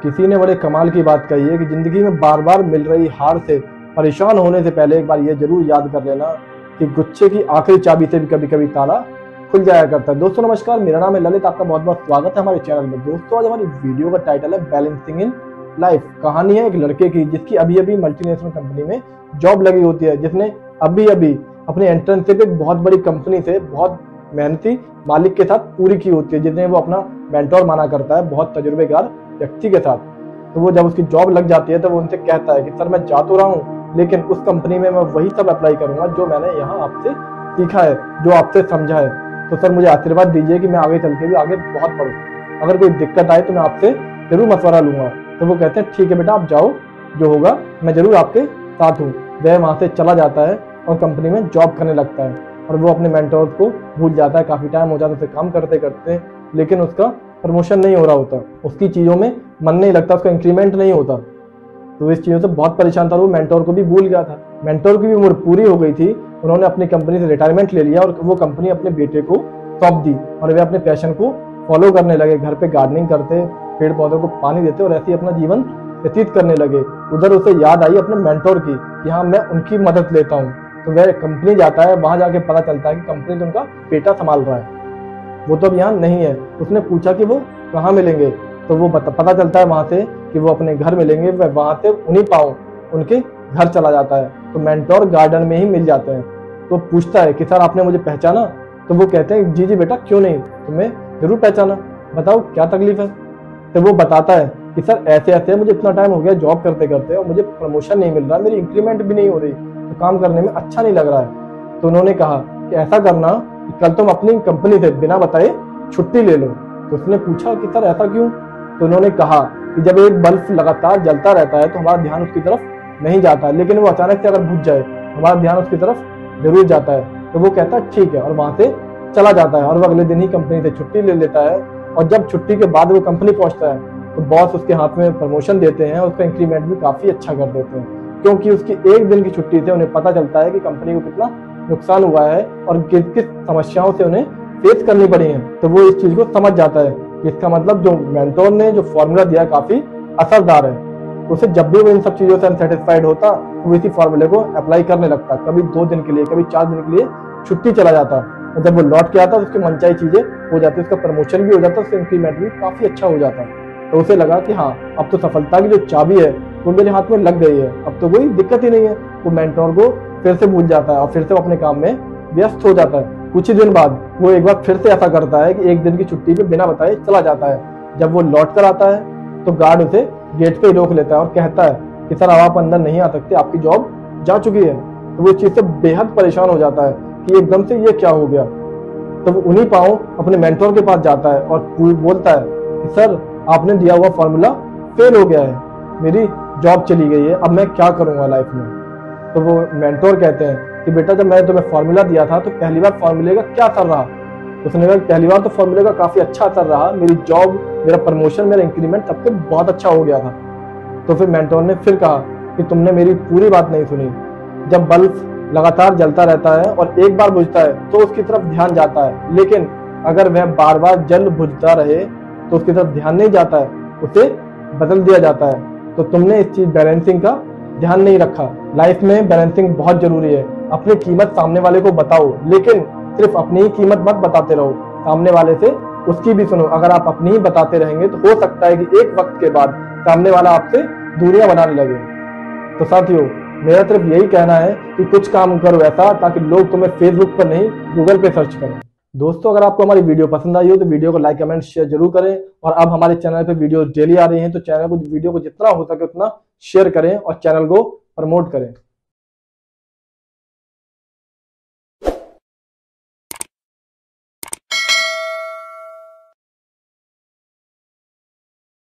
किसी ने बड़े कमाल की बात कही है कि जिंदगी में बार बार मिल रही हार से परेशान होने से पहले एक बार ये जरूर याद कर लेना कि गुच्छे की आखिरी चाबी से भी कभी कभी ताला खुल जाया करता है। दोस्तों नमस्कार, मेरा नाम है ललित, आपका बहुत बहुत स्वागत है हमारे चैनल में। दोस्तों आज हमारी वीडियो का टाइटल है बैलेंसिंग इन लाइफ। कहानी है एक लड़के की जिसकी अभी अभी मल्टीनेशनल कंपनी में जॉब लगी होती है, जिसने अभी अभी अपनी एंट्रेंसशिप एक बहुत बड़ी कंपनी से बहुत मेहनती मालिक के साथ पूरी की होती है, जिन्हें वो अपना मेंटोर माना करता है, बहुत तजुर्बेकार व्यक्ति के साथ। तो वो जब उसकी जॉब लग जाती है तो वो उनसे कहता है कि सर मैं जा तो रहा हूँ, लेकिन उस कंपनी में मैं वही सब अप्लाई करूंगा जो मैंने यहाँ आपसे सीखा है, जो आपसे समझा है। तो सर मुझे आशीर्वाद दीजिए कि मैं आगे चल के भी आगे बहुत पढ़ूँ। अगर कोई दिक्कत आए तो मैं आपसे जरूर मशवरा लूंगा। तो वो कहते हैं ठीक है बेटा, आप जाओ, जो होगा मैं जरूर आपके साथ हूँ। वह वहाँ से चला जाता है और कंपनी में जॉब करने लगता है और वो अपने मेंटोर को भूल जाता है। काफी टाइम हो जाता है उसे काम करते करते, लेकिन उसका प्रमोशन नहीं हो रहा होता, उसकी चीजों में मन नहीं लगता, उसका इंक्रीमेंट नहीं होता। तो इस चीजों से बहुत परेशान था। वो मेंटोर को भी भूल गया था। मेंटोर की भी उम्र पूरी हो गई थी, उन्होंने अपनी कंपनी से रिटायरमेंट ले लिया और वो कंपनी अपने बेटे को सौंप दी और वे अपने पैशन को फॉलो करने लगे। घर पे गार्डनिंग करते, पेड़ पौधों को पानी देते और ऐसे ही अपना जीवन व्यतीत करने लगे। उधर उसे याद आई अपने मेंटोर की कि हाँ मैं उनकी मदद लेता हूँ। तो वह कंपनी जाता है, वहां जाके पता चलता है कि कंपनी तो उनका बेटा संभाल रहा है, वो तो अब यहाँ नहीं है। उसने पूछा कि वो कहाँ मिलेंगे, तो वो पता चलता है वहां से कि वो अपने घर मिलेंगे। वह वहां से उन्हीं पाँव उनके घर चला जाता है। तो मेंटोर गार्डन में ही मिल जाते हैं। तो पूछता है कि सर आपने मुझे पहचाना? तो वो कहते हैं जी जी बेटा, क्यों नहीं, तुम्हें जरूर पहचाना, बताओ क्या तकलीफ है। तो वो बताता है कि सर ऐसे ऐसे मुझे इतना टाइम हो गया जॉब करते करते और मुझे प्रमोशन नहीं मिल रहा, मेरी इंक्रीमेंट भी नहीं हो रही, तो काम करने में अच्छा नहीं लग रहा है। तो उन्होंने कहा कि ऐसा करना कि कल तुम अपनी कंपनी से बिना बताए छुट्टी ले लो। तो उसने पूछा कि सर ऐसा क्यों? तो उन्होंने कहा कि जब एक बल्ब लगातार जलता रहता है तो हमारा ध्यान उसकी तरफ नहीं जाता, लेकिन वो अचानक से अगर बुझ जाए हमारा ध्यान उसकी तरफ जरूर जाता है। तो वो कहता है ठीक है और वहां से चला जाता है और वो अगले दिन ही कंपनी से छुट्टी ले लेता है। और जब छुट्टी के बाद वो कंपनी पहुंचता है तो बॉस उसके हाथ में प्रमोशन देते हैं, उसका इंक्रीमेंट भी काफी अच्छा कर देते हैं, क्योंकि उसकी एक दिन की छुट्टी से उन्हें पता चलता है कि कंपनी को कितना नुकसान हुआ है और किस किस समस्याओं से उन्हें फेस करनी पड़ी है। तो वो इस चीज को समझ जाता है कि इसका मतलब जो मेंटोर ने जो फॉर्मूला दिया काफी असरदार है। उसे जब भी वो इन सब चीजों से अनसेटिस्फाइड होता तो वो इसी फॉर्मूले को अप्लाई करने लगता। कभी 2 दिन के लिए, कभी 4 दिन के लिए छुट्टी चला जाता और जब वो लौट के आता तो उसकी मनचाही चीजें हो जाती, उसका प्रमोशन भी हो जाता, उसका इंक्रीमेंट भी काफी अच्छा हो जाता। तो उसे लगा कि हाँ अब तो सफलता की जो चाबी है वो मेरे हाथ में लग गई है, अब तो कोई दिक्कत ही नहीं है। वो मेंटोर को फिर से भूल जाता है और फिर से अपने काम में व्यस्त हो जाता है। कुछ ही दिन बाद वो एक बार फिर से ऐसा करता है कि एक दिन की छुट्टी पे बिना बताए चला जाता है। जब वो लौट कर आता है तो गार्ड उसे गेट पे ही रोक लेता है और कहता है कि सर आप अंदर नहीं आ सकते, आपकी जॉब जा चुकी है। तो वो इस चीज से बेहद परेशान हो जाता है कि एकदम से ये क्या हो गया। तो वो उन्हीं पाँव अपने मेंटोर के पास जाता है और बोलता है कि सर आपने दिया हुआ फॉर्मूला फेल हो गया है, मेरी जॉब चली गई है, अब मैं क्या करूंगा लाइफ में। तो वो मेंटोर कहते हैं कि बेटा जब मैंने तुम्हें फॉर्मूला दिया था तो पहली बार फॉर्मूले का क्या असर रहा? उसने कहा पहली बार तो फॉर्मूले का काफी अच्छा असर रहा, मेरी जॉब, मेरा प्रमोशन, मेरा इंक्रीमेंट सबसे बहुत अच्छा हो गया था। तो फिर मेंटोर ने फिर कहा कि तुमने मेरी पूरी बात नहीं सुनी। जब बल्ब लगातार जलता रहता है और एक बार बुझता है तो उसकी तरफ ध्यान जाता है, लेकिन अगर वह बार बार जल बुझता रहे तो उसकी तरफ ध्यान नहीं जाता है, उसे बदल दिया जाता है। तो तुमने इस चीज बैलेंसिंग का ध्यान नहीं रखा। लाइफ में बैलेंसिंग बहुत जरूरी है। अपनी कीमत सामने वाले को बताओ, लेकिन सिर्फ अपनी ही कीमत मत बताते रहो, सामने वाले से उसकी भी सुनो। अगर आप अपनी ही बताते रहेंगे तो हो सकता है कि एक वक्त के बाद सामने वाला आपसे दूरियां बनाने लगे। तो साथियों मेरा सिर्फ यही कहना है कि कुछ काम करो ऐसा ताकि लोग तुम्हें फेसबुक पर नहीं गूगल पे सर्च करें। दोस्तों अगर आपको हमारी वीडियो पसंद आई हो तो वीडियो को लाइक कमेंट शेयर जरूर करें। और अब हमारे चैनल पे वीडियो डेली आ रही हैं, तो चैनल को, वीडियो को जितना हो सके उतना शेयर करें और चैनल को प्रमोट करें।